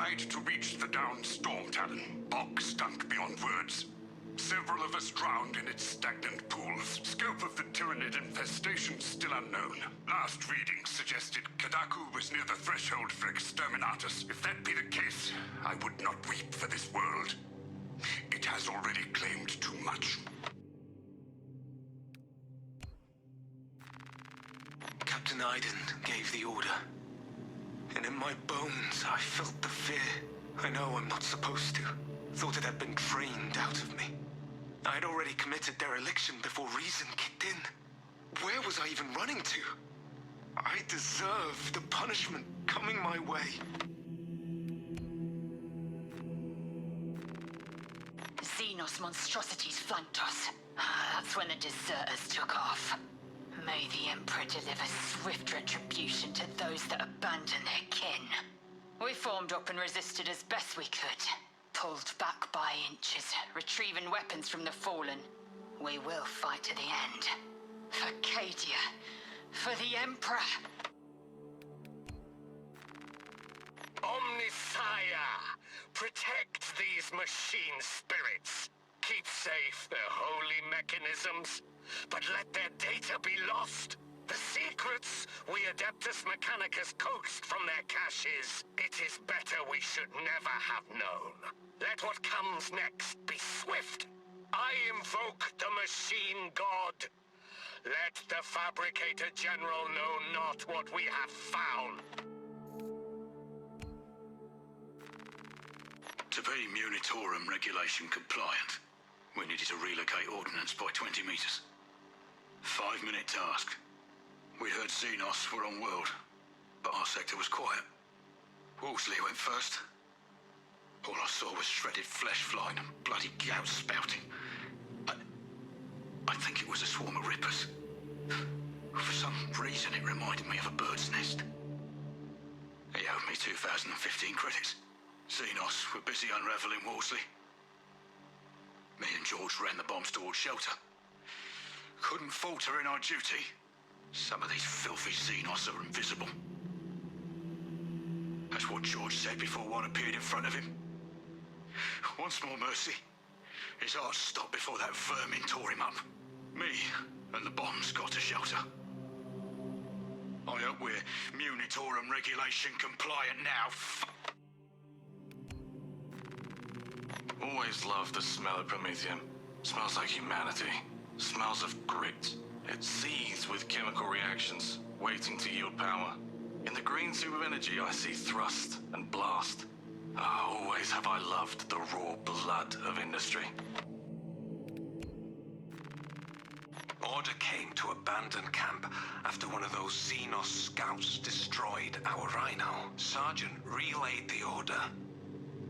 tried to reach the downed storm talon. Bog stunk beyond words. Several of us drowned in its stagnant pools. Scope of the Tyrannid infestation still unknown. Last readings suggested Kadaku was near the threshold for exterminatus. If that be the case, I would not weep for this world. It has already claimed too much. Captain Iden gave the order. And in my bones, I felt the fear. I know I'm not supposed to. Thought it had been drained out of me. I'd already committed dereliction before reason kicked in. Where was I even running to? I deserve the punishment coming my way. Xenos monstrosities flanked us. That's when the deserters took off. May the Emperor deliver swift retribution to those that abandon their kin. We formed up and resisted as best we could. Pulled back by inches, retrieving weapons from the Fallen. We will fight to the end. For Cadia. For the Emperor. Omnissiah! Protect these machine spirits. Keep safe their holy mechanisms. But let their data be lost. The secrets we Adeptus Mechanicus coaxed from their caches. It is better we should never have known. Let what comes next be swift. I invoke the machine god. Let the Fabricator General know not what we have found. To be Munitorum regulation compliant, we needed to relocate ordnance by 20 meters. 5-minute task. We heard Xenos were on world, but our sector was quiet. Wolseley went first. All I saw was shredded flesh flying and bloody gout spouting. I think it was a swarm of rippers. For some reason it reminded me of a bird's nest. He owed me 2015 credits. Xenos were busy unraveling Wolseley. Me and George ran the bombs towards shelter. Couldn't falter in our duty. Some of these filthy Xenos are invisible. That's what George said before one appeared in front of him. Once more mercy. His heart stopped before that vermin tore him up. Me and the bombs got to shelter. I hope we're Munitorum regulation compliant now. Always loved the smell of Promethium. Smells like humanity. Smells of grit. It seethes with chemical reactions, waiting to yield power. In the green soup of energy, I see thrust and blast. Always have I loved the raw blood of industry. Order came to abandon camp after one of those Xenos scouts destroyed our rhino. Sergeant relayed the order,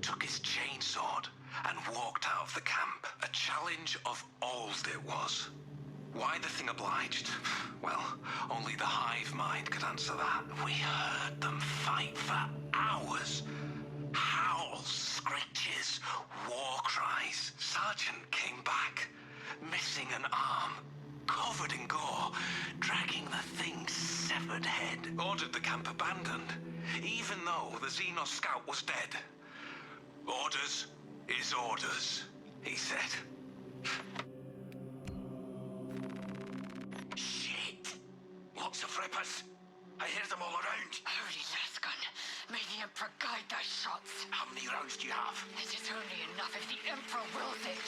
took his chainsword, and walked out of the camp. A challenge of old it was. Why the thing obliged? Well, only the hive mind could answer that. We heard them fight for hours. Howls, screeches, war cries. Sergeant came back, missing an arm, covered in gore, dragging the thing's severed head. Ordered the camp abandoned, even though the Xenos scout was dead. Orders is orders, he said. Shit! Lots of rippers. I hear them all around. Holy Lasgun, may the Emperor guide those shots. How many rounds do you have? It is only enough if the Emperor wills it.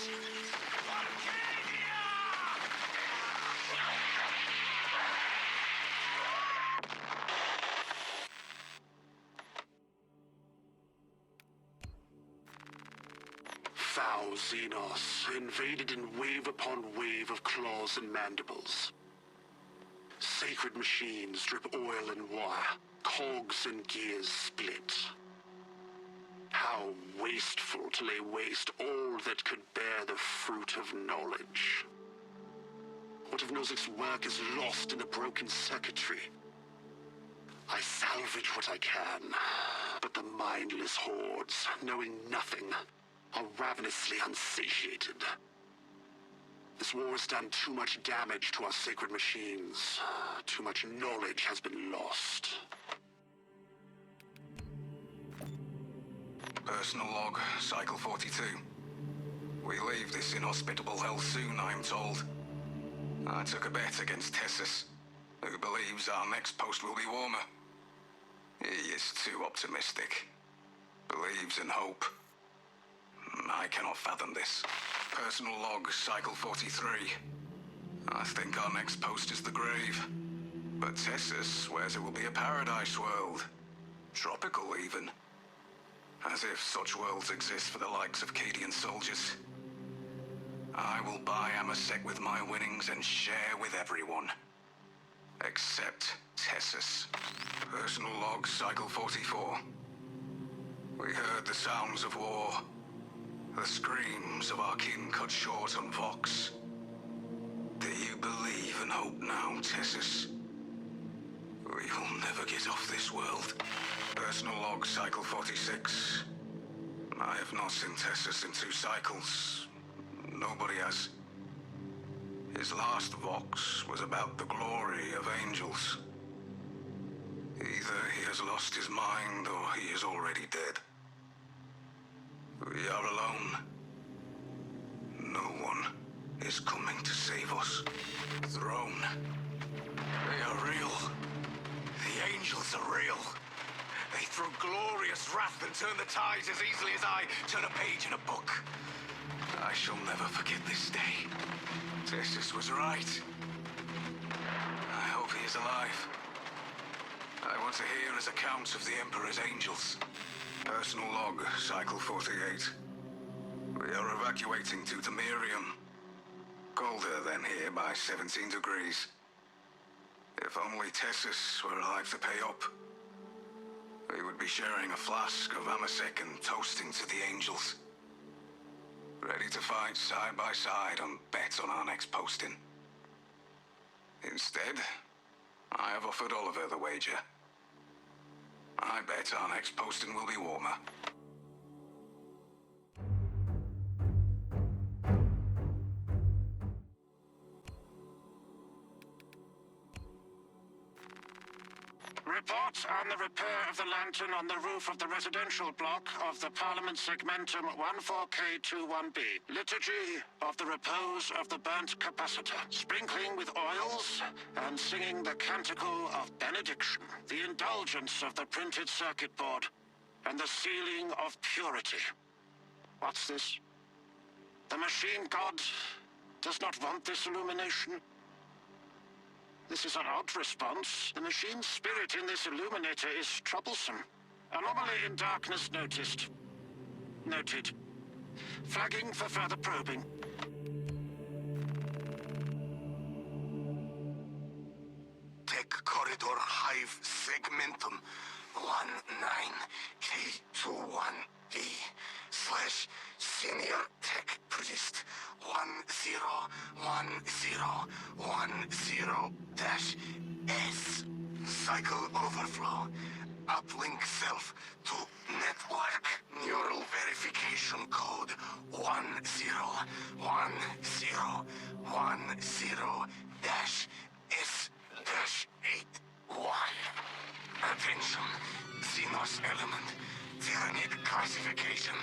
Foul Xenos, invaded in wave upon wave of claws and mandibles. Sacred machines drip oil and wire, cogs and gears split. How wasteful to lay waste all that could bear the fruit of knowledge. What if Nozic's work is lost in the broken circuitry? I salvage what I can, but the mindless hordes, knowing nothing, are ravenously unsatiated. This war has done too much damage to our sacred machines. Too much knowledge has been lost. Personal log, Cycle 42. We leave this inhospitable hell soon, I'm told. I took a bet against Tessus, who believes our next post will be warmer. He is too optimistic. Believes in hope. I cannot fathom this. Personal log, Cycle 43. I think our next post is the grave. But Tessus swears it will be a paradise world. Tropical, even. As if such worlds exist for the likes of Cadian soldiers. I will buy Amasek with my winnings and share with everyone. Except Tessus. Personal log, Cycle 44. We heard the sounds of war. The screams of our kin cut short on Vox. Do you believe and hope now, Tessus? We will never get off this world. Personal log, Cycle 46. I have not seen Tessus in 2 cycles. Nobody has. His last Vox was about the glory of angels. Either he has lost his mind or he is already dead. We are alone. No one is coming to save us. Throne. They are real. The angels are real. They throw glorious wrath and turn the tides as easily as I turn a page in a book. I shall never forget this day. Tessus was right. I hope he is alive. I want to hear his accounts of the Emperor's angels. Personal log, Cycle 48. We are evacuating to Demirium. Colder than here by 17 degrees. If only Tessus were alive to pay up. We would be sharing a flask of Amasek and toasting to the angels. Ready to fight side by side and bet on our next posting. Instead, I have offered Oliver the wager. I bet our next posting will be warmer. Report on the repair of the lantern on the roof of the residential block of the Parliament Segmentum 14K21B. Liturgy of the repose of the burnt capacitor. Sprinkling with oils and singing the canticle of benediction. The indulgence of the printed circuit board and the sealing of purity. What's this? The machine god does not want this illumination. This is an odd response. The machine's spirit in this illuminator is troublesome. Anomaly in darkness noticed. Noted. Flagging for further probing. Tech Corridor Hive Segmentum 19K21B / Senior Tech Priest 101010-S. Cycle overflow. Uplink self to network. Neural verification code 1010-S-81. Attention. Xenos element. Tyranid classification.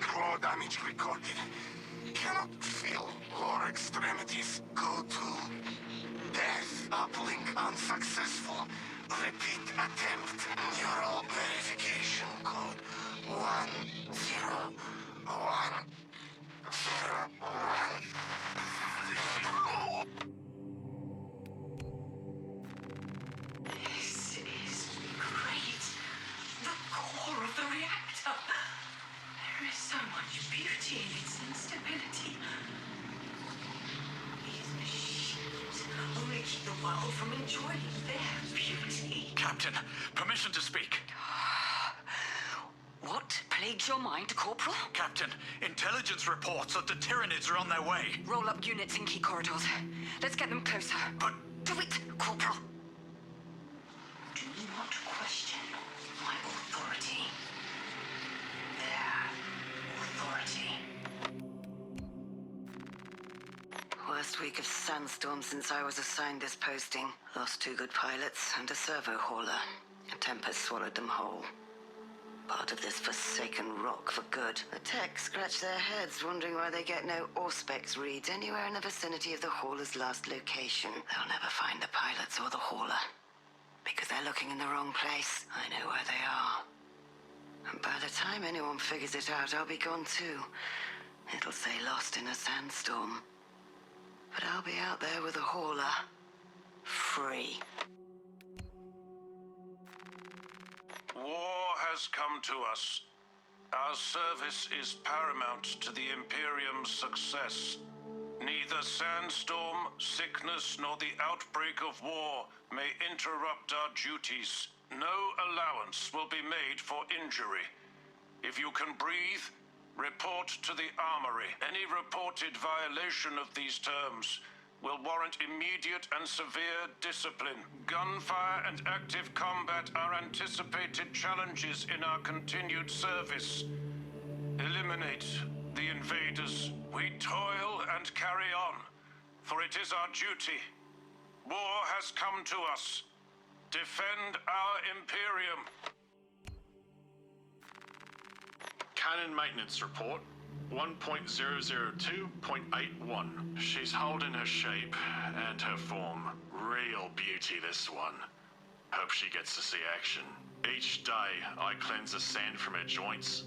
Claw damage recorded. Cannot feel lower extremities. Go to death. Uplink unsuccessful. Repeat attempt. Neural verification code 101001. This is great. The core of the reactor. There is so much beauty in its instability. These machines only keep the world from enjoying their beauty. Captain, permission to speak. What plagues your mind, Corporal? Captain, intelligence reports that the Tyranids are on their way. Roll up units in key corridors. Let's get them closer. But Do it, Corporal. Do not question my authority. Their authority. Worst week of sandstorm since I was assigned this posting. Lost 2 good pilots and a servo hauler. A tempest swallowed them whole. Part of this forsaken rock for good. The tech scratch their heads, wondering why they get no Auspex reads anywhere in the vicinity of the hauler's last location. They'll never find the pilots or the hauler. Because they're looking in the wrong place. I know where they are. And by the time anyone figures it out, I'll be gone too. It'll say lost in a sandstorm. But I'll be out there with a hauler. Free. War has come to us. Our service is paramount to the Imperium's success. Neither sandstorm, sickness, nor the outbreak of war may interrupt our duties. No allowance will be made for injury. If you can breathe, report to the armory. Any reported violation of these terms will warrant immediate and severe discipline. Gunfire and active combat are anticipated challenges in our continued service. Eliminate the invaders. We toil and carry on, for it is our duty. War has come to us. Defend our Imperium. Cannon maintenance report 1.002.81. She's holding her shape and her form. Real beauty, this one. Hope she gets to see action. Each day, I cleanse the sand from her joints,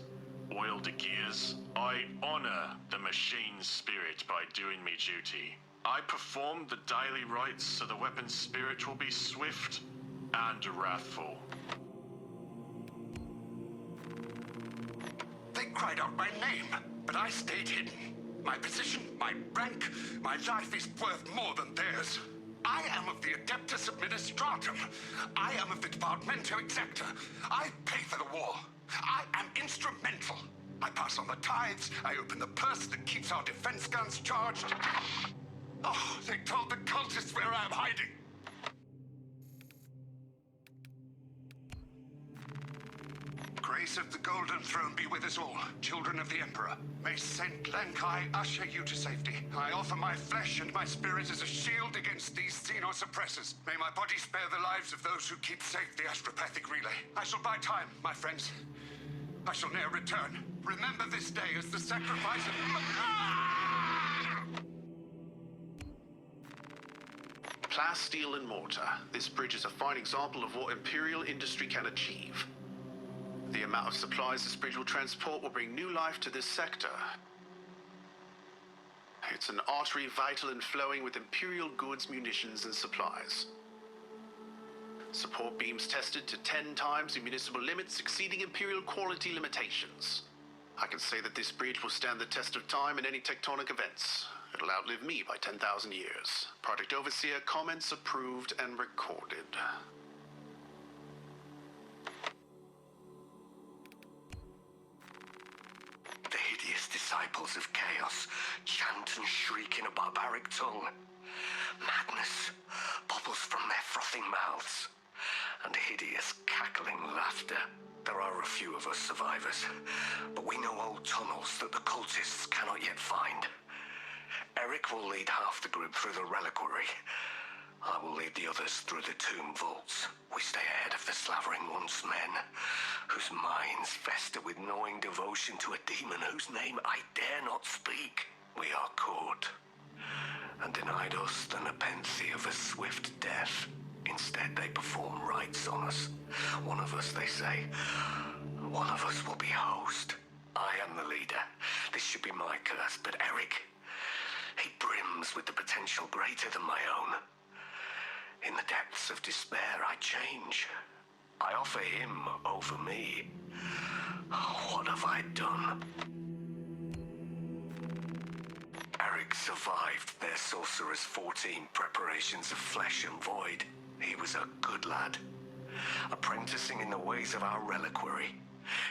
oil the gears. I honor the machine's spirit by doing me duty. I perform the daily rites so the weapon's spirit will be swift and wrathful. They cried out my name, but I stayed hidden. My position, my rank, my life is worth more than theirs. I am of the Adeptus Administratum. I am of the Departamento Exacta. I pay for the war. I am instrumental. I pass on the tithes. I open the purse that keeps our defense guns charged. Oh, they told the cultists where I am hiding. Grace of the Golden Throne be with us all, children of the Emperor. May Saint Lankai usher you to safety. I offer my flesh and my spirit as a shield against these Xenos oppressors. May my body spare the lives of those who keep safe the astropathic relay. I shall buy time, my friends. I shall ne'er return. Remember this day as the sacrifice of... Class steel and mortar. This bridge is a fine example of what Imperial industry can achieve. The amount of supplies this bridge will transport will bring new life to this sector. It's an artery vital and flowing with Imperial goods, munitions, and supplies. Support beams tested to 10 times the municipal limits, exceeding Imperial quality limitations. I can say that this bridge will stand the test of time in any tectonic events. It'll outlive me by 10,000 years. Project Overseer comments approved and recorded. The hideous disciples of chaos chant and shriek in a barbaric tongue. Madness bubbles from their frothing mouths, and hideous cackling laughter. There are a few of us survivors, but we know old tunnels that the cultists cannot yet find. Eric will lead half the group through the reliquary. I will lead the others through the tomb vaults. We stay ahead of the slavering once men, whose minds fester with gnawing devotion to a demon whose name I dare not speak. We are caught, and denied us the nepenthe of a swift death. Instead, they perform rites on us. One of us, they say. One of us will be host. I am the leader. This should be my curse, but Eric, he brims with the potential greater than my own. In the depths of despair, I change. I offer him over me. What have I done? Eric survived their sorcerer's 14 preparations of flesh and void. He was a good lad, apprenticing in the ways of our reliquary.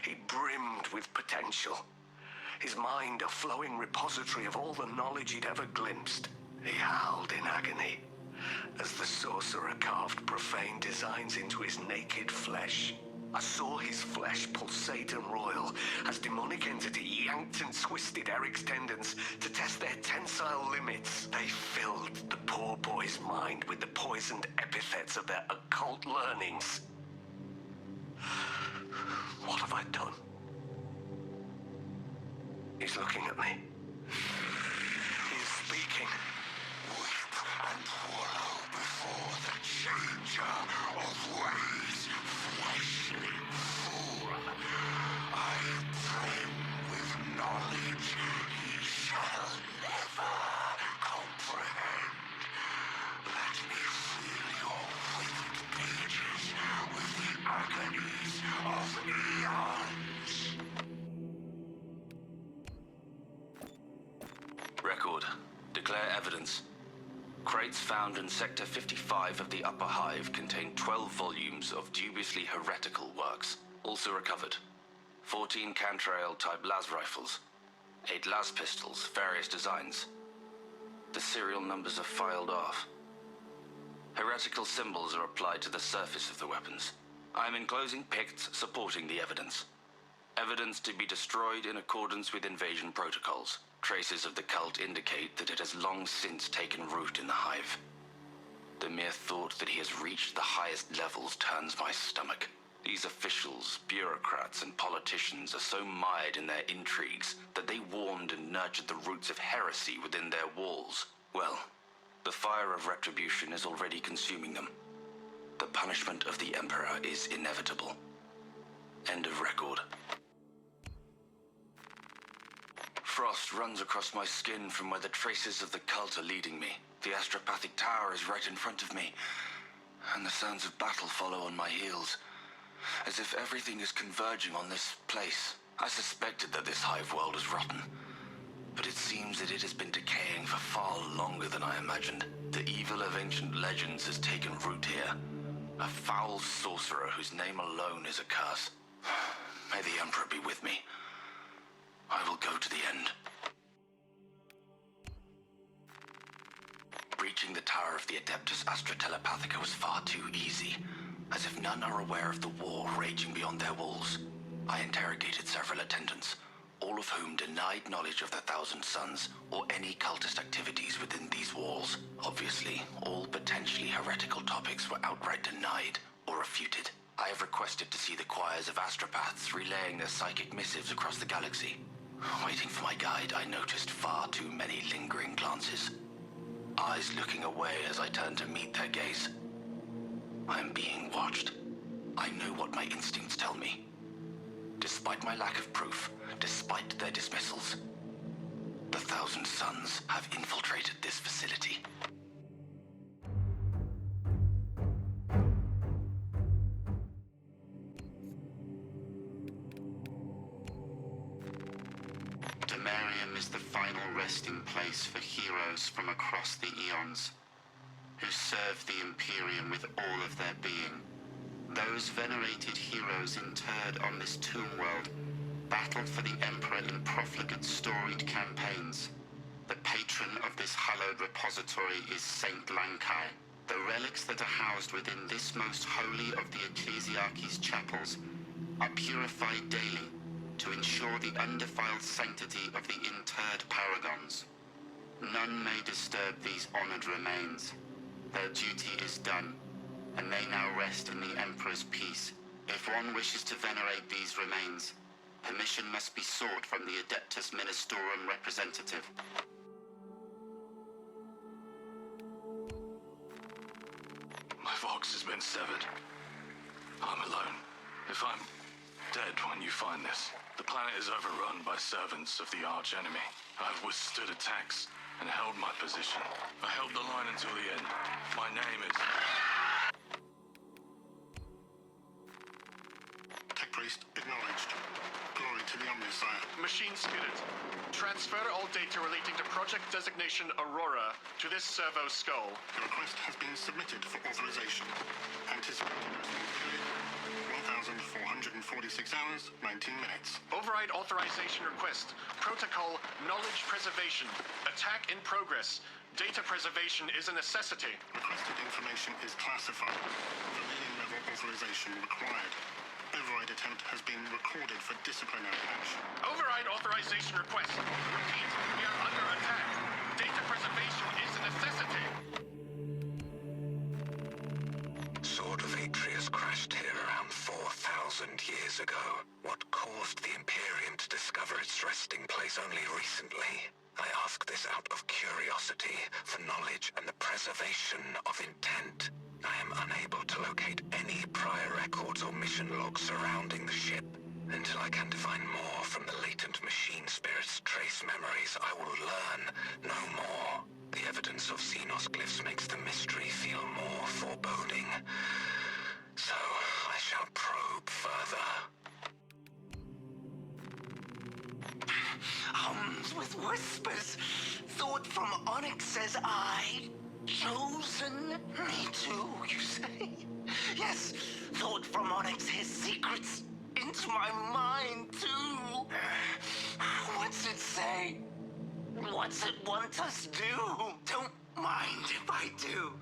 He brimmed with potential. His mind a flowing repository of all the knowledge he'd ever glimpsed. He howled in agony as the sorcerer carved profane designs into his naked flesh. I saw his flesh pulsate and roil as demonic entity yanked and twisted Eric's tendons to test their tensile limits. They filled the poor boy's mind with the poisoned epithets of their occult learnings. What have I done? He's looking at me. He's speaking. Weep and wallow before the changer of ways, fleshling fool. I brim with knowledge he shall never comprehend. Let me fill your withered pages with the agonies of eons. Record. Declare evidence. Crates found in Sector 55 of the Upper Hive contain 12 volumes of dubiously heretical works. Also recovered. 14 Cantrail-type las rifles. 8 las pistols, various designs. The serial numbers are filed off. Heretical symbols are applied to the surface of the weapons. I am enclosing picts supporting the evidence. Evidence to be destroyed in accordance with invasion protocols. Traces of the cult indicate that it has long since taken root in the Hive. The mere thought that he has reached the highest levels turns my stomach. These officials, bureaucrats, and politicians are so mired in their intrigues that they warmed and nurtured the roots of heresy within their walls. Well, the fire of retribution is already consuming them. The punishment of the Emperor is inevitable. End of record. Frost runs across my skin from where the traces of the cult are leading me. The astropathic tower is right in front of me, and the sounds of battle follow on my heels, as if everything is converging on this place. I suspected that this hive world was rotten, but it seems that it has been decaying for far longer than I imagined. The evil of ancient legends has taken root here. A foul sorcerer whose name alone is a curse. May the Emperor be with me. I will go to the end. Breaching the tower of the Adeptus Astra Telepathica was far too easy, as if none are aware of the war raging beyond their walls. I interrogated several attendants, all of whom denied knowledge of the Thousand Suns or any cultist activities within these walls. Obviously, all potentially heretical topics were outright denied or refuted. I have requested to see the choirs of astropaths relaying their psychic missives across the galaxy. Waiting for my guide, I noticed far too many lingering glances. Eyes looking away as I turned to meet their gaze. I am being watched. I know what my instincts tell me. Despite my lack of proof, despite their dismissals, the Thousand Suns have infiltrated this facility. Demarium is the final resting place for heroes from across the eons, who served the Imperium with all of their being. Those venerated heroes interred on this tomb world battled for the Emperor in profligate storied campaigns. The patron of this hallowed repository is Saint Lankai. The relics that are housed within this most holy of the Ecclesiarchy's chapels are purified daily to ensure the undefiled sanctity of the interred paragons. None may disturb these honored remains. Their duty is done, and they now rest in the Emperor's peace. If one wishes to venerate these remains, permission must be sought from the Adeptus Ministorum representative. My vox has been severed. I'm alone. If I'm dead when you find this, the planet is overrun by servants of the arch-enemy. I've withstood attacks and held my position. I held the line until the end. My name is... Tech Priest acknowledged. Glory to the Omnissiah. Machine Spirit, transfer all data relating to Project Designation Aurora to this servo skull. The request has been submitted for authorization. Anticipated response period 1,446 hours, 19 minutes. Override authorization request. Protocol Knowledge Preservation. Attack in progress. Data preservation is a necessity. Requested information is classified. Vermilion level authorization required. Override attempt has been recorded for disciplinary action. Override authorization request. Repeat, we are under attack. Data preservation is a necessity. Sword of Atreus crashed here around 4,000 years ago. What caused the Imperium to discover its resting place only recently? I ask this out of curiosity, for knowledge and the preservation of intent. I am unable to locate any prior records or mission logs surrounding the ship. Until I can divine more from the latent machine spirit's trace memories, I will learn no more. The evidence of Xenos glyphs makes the mystery feel more foreboding. So, I shall probe further. Hums with whispers. Thought from Onyx says I. Chosen me too, you say? Yes, thought from Onyx his secrets into my mind too. What's it say? What's it want us do? Don't mind if I do.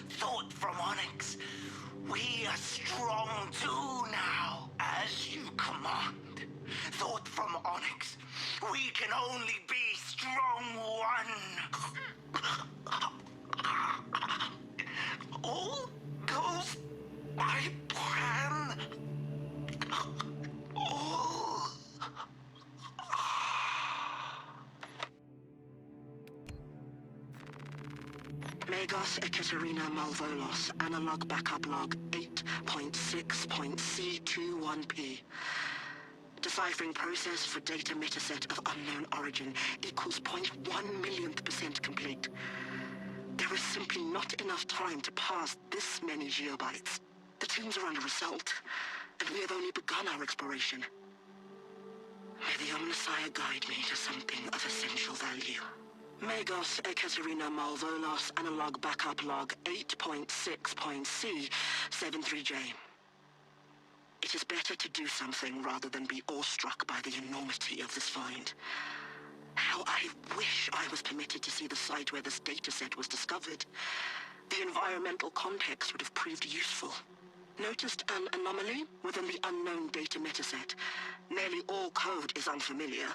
Thought from Onyx. We are strong too now, as you command. Thought from Onyx. We can only be strong one. All goes by plan. All. Megos Ekaterina Malvolos, analog backup log 8.6.C21P. Deciphering process for data metaset of unknown origin equals 0.1 millionth % complete. There is simply not enough time to parse this many geobytes. The tombs are under assault, and we have only begun our exploration. May the Omnissiah guide me to something of essential value. Megos Ekaterina Malvolos, analog backup log 8.6.C73J. It is better to do something rather than be awestruck by the enormity of this find. How I wish I was permitted to see the site where this dataset was discovered. The environmental context would have proved useful. Noticed an anomaly within the unknown data metaset. Nearly all code is unfamiliar,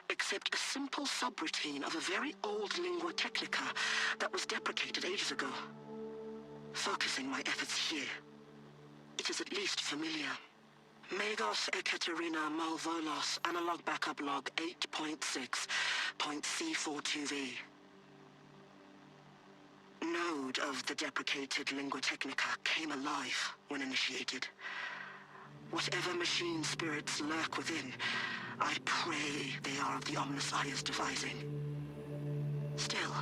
except a simple subroutine of a very old lingua technica that was deprecated ages ago. Focusing my efforts here, it is at least familiar. Megos Ekaterina Malvolos, analog backup log 8.6.C42V. Node of the deprecated lingua technica came alive when initiated. Whatever machine spirits lurk within, I pray they are of the Omnissiah's devising. Still,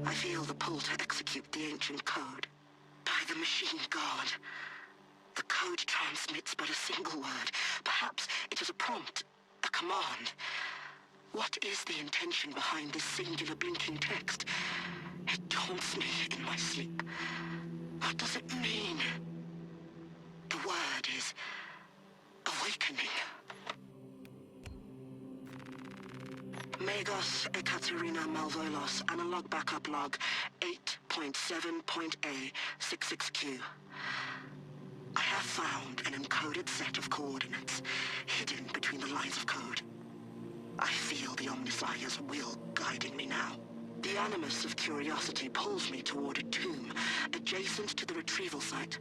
I feel the pull to execute the ancient code. By the machine god. The code transmits but a single word. Perhaps it is a prompt, a command. What is the intention behind this singular blinking text? It taunts me in my sleep. What does it mean? The word is awakening. Megos Ekaterina Malvolos, analog backup log 8.7.A66Q. I have found an encoded set of coordinates hidden between the lines of code. I feel the Omnissiah's will guiding me now. The animus of curiosity pulls me toward a tomb adjacent to the retrieval site.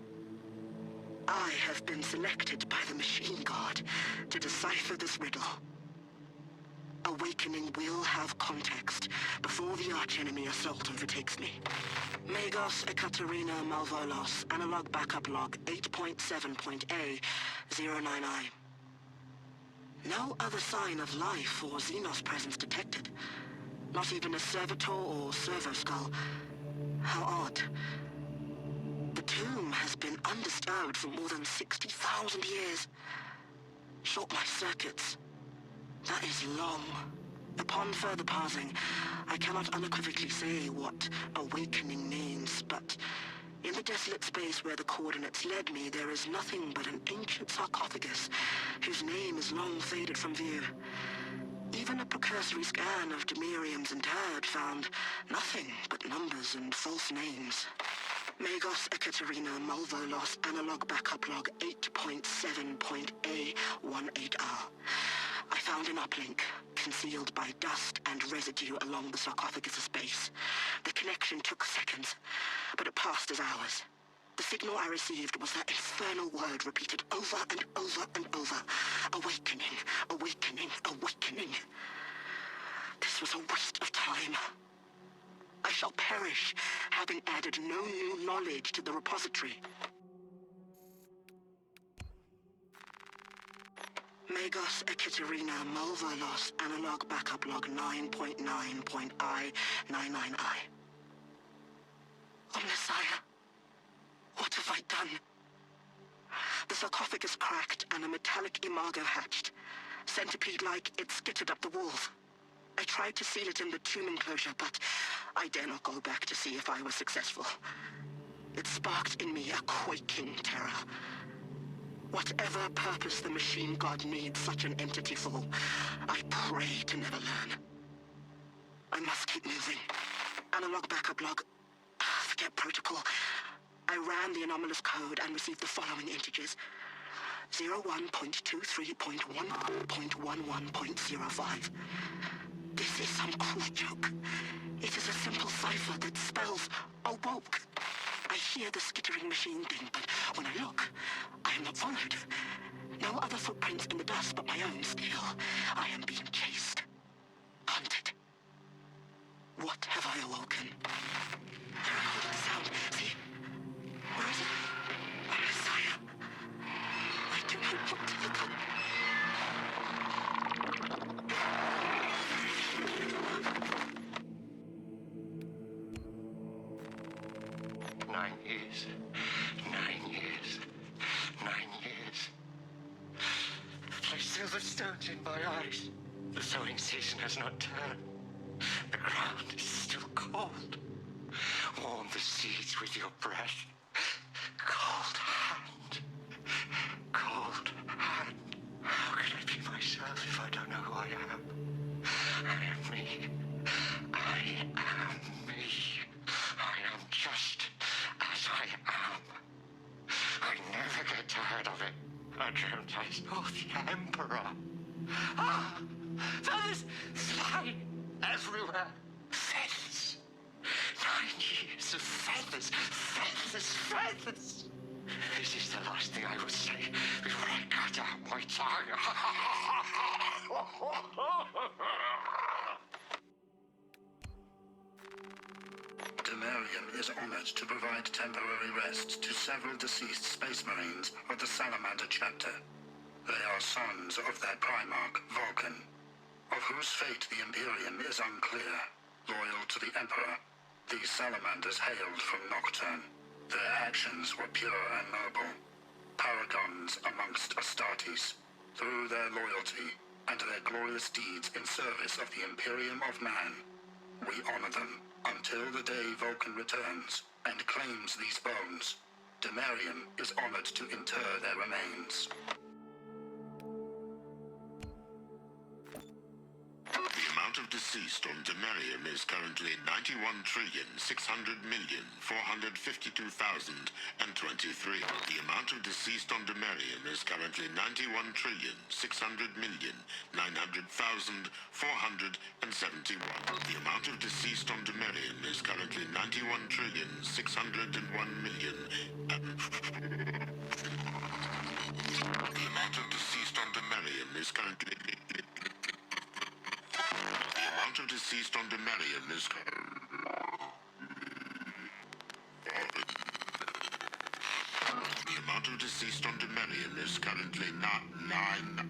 I have been selected by the machine god to decipher this riddle. Awakening will have context before the archenemy assault overtakes me. Megos Ekaterina Malvolos, analog backup log 8.7.A099. No other sign of life or Xenos presence detected. Not even a servitor or servo skull. How odd. The tomb has been undisturbed for more than 60,000 years. Short my circuits. That is long. Upon further parsing, I cannot unequivocally say what awakening means, but in the desolate space where the coordinates led me, there is nothing but an ancient sarcophagus whose name is long faded from view. Even a precursory scan of Demirium's interred found nothing but numbers and false names. Megos Ekaterina Malvolos, analog backup log 8.7.A18R. I found an uplink, concealed by dust and residue along the sarcophagus's base. The connection took seconds, but it passed as hours. The signal I received was that infernal word repeated over and over and over. Awakening, awakening, awakening. This was a waste of time. I shall perish, having added no new knowledge to the repository. Magos Ekaterina Mulverlos Analog Backup Log 9.9.I99I. Oh, Messiah. What have I done? The sarcophagus cracked and a metallic imago hatched. Centipede-like, it skittered up the walls. I tried to seal it in the tomb enclosure, but I dare not go back to see if I was successful. It sparked in me a quaking terror. Whatever purpose the machine god needs such an entity for, I pray to never learn. I must keep moving. Analog backup log. Forget protocol. I ran the anomalous code and received the following integers. 01.23.1.11.05. This is some cruel joke. It is a simple cipher that spells awoke. I hear the skittering machine ding, but when I look, I am not followed. No other footprints in the dust but my own still. I am being chased. Hunted. What have I awoken? I recorded the sound. See? Where is it? Oh, Messiah. I do not want to look up. 9 years. 9 years. 9 years. Like silver stones in my eyes. The sowing season has not turned. The ground is still cold. Warm the seeds with your breath. Cold hand. Cold hand. How can I be myself if I don't know who I am? I am me. I am me. I am just as I am. I never get tired of it. I dreamt I saw the Emperor. Ah! Feathers fly everywhere. Feathers. 9 years of feathers. Feathers. Feathers. This is the last thing I will say before I cut out my tongue. Demarium is honored to provide temporary rest to several deceased space marines of the Salamander chapter. They are sons of their primarch, Vulcan, of whose fate the Imperium is unclear. Loyal to the Emperor, these salamanders hailed from Nocturne. Their actions were pure and noble, paragons amongst Astartes. Through their loyalty and their glorious deeds in service of the Imperium of Man, we honor them until the day Vulcan returns and claims these bones. Demarium is honored to inter their remains. The amount of deceased on Demarium is currently 91,600,452,023. The amount of deceased on Demarium is currently 91,600,900,471. The amount of deceased on Demarium is currently 91,601,000,000. The amount of deceased on Demarium is currently... The amount of deceased on Demarium is... The amount of deceased on Demarium is currently not 9...